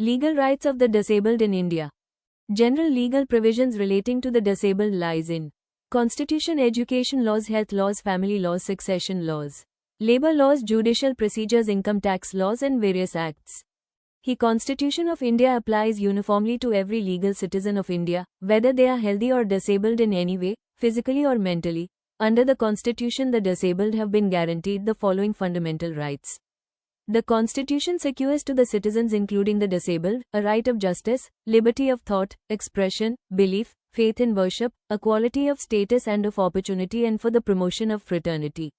Legal rights of the disabled in India. General legal provisions relating to the disabled lies in Constitution, education laws, health laws, family laws, succession laws, labor laws, judicial procedures, income tax laws and various acts. The Constitution of India applies uniformly to every legal citizen of India, whether they are healthy or disabled in any way, physically or mentally. Under the Constitution, the disabled have been guaranteed the following fundamental rights. The Constitution secures to the citizens, including the disabled, a right of justice, liberty of thought, expression, belief, faith in worship, equality of status and of opportunity, and for the promotion of fraternity.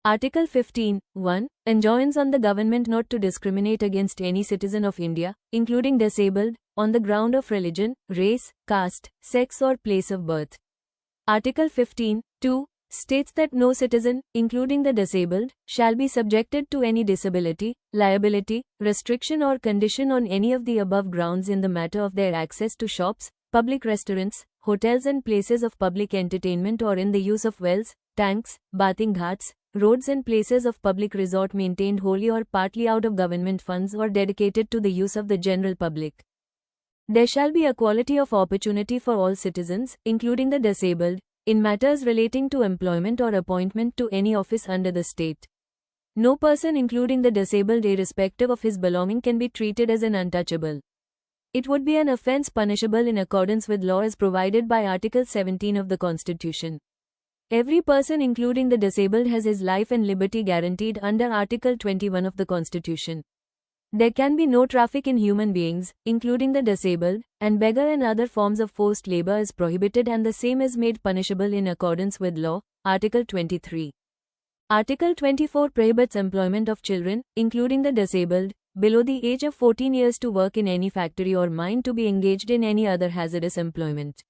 Article 15(1) enjoins on the government not to discriminate against any citizen of India, including disabled, on the ground of religion, race, caste, sex or place of birth. Article 15(2) states that no citizen, including the disabled, shall be subjected to any disability, liability, restriction or condition on any of the above grounds in the matter of their access to shops, public restaurants, hotels and places of public entertainment, or in the use of wells, tanks, bathing ghats, roads and places of public resort maintained wholly or partly out of government funds or dedicated to the use of the general public. There shall be equality of opportunity for all citizens, including the disabled, in matters relating to employment or appointment to any office under the state. No person, including the disabled, irrespective of his belonging, can be treated as an untouchable. It would be an offence punishable in accordance with law as provided by Article 17 of the Constitution. Every person, including the disabled, has his life and liberty guaranteed under Article 21 of the Constitution. There can be no traffic in human beings, including the disabled, and beggar and other forms of forced labor is prohibited, and the same is made punishable in accordance with law, Article 23. Article 24 prohibits employment of children, including the disabled, below the age of 14 years to work in any factory or mine, to be engaged in any other hazardous employment.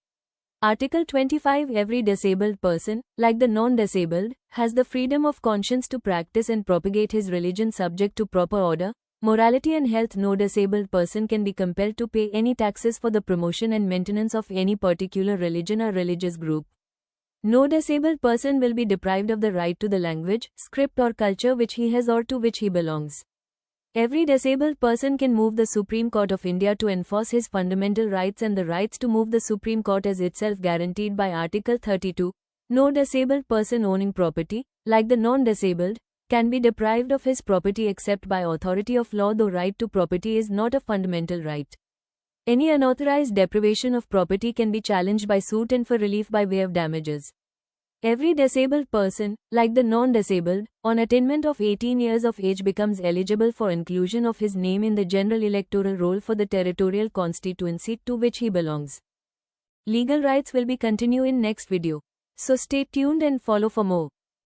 Article 25 every disabled person, like the non-disabled, has the freedom of conscience to practice and propagate his religion subject to proper order, morality and health. No disabled person can be compelled to pay any taxes for the promotion and maintenance of any particular religion or religious group. No disabled person will be deprived of the right to the language, script or culture which he has or to which he belongs. Every disabled person can move the Supreme Court of India to enforce his fundamental rights, and the rights to move the Supreme Court is itself guaranteed by Article 32. No disabled person owning property, like the non-disabled, can be deprived of his property except by authority of law, though right to property is not a fundamental right. Any unauthorized deprivation of property can be challenged by suit and for relief by way of damages. Every disabled person, like the non-disabled, on attainment of 18 years of age becomes eligible for inclusion of his name in the general electoral roll for the territorial constituency to which he belongs. Legal rights will be continued in next video. So stay tuned and follow for more.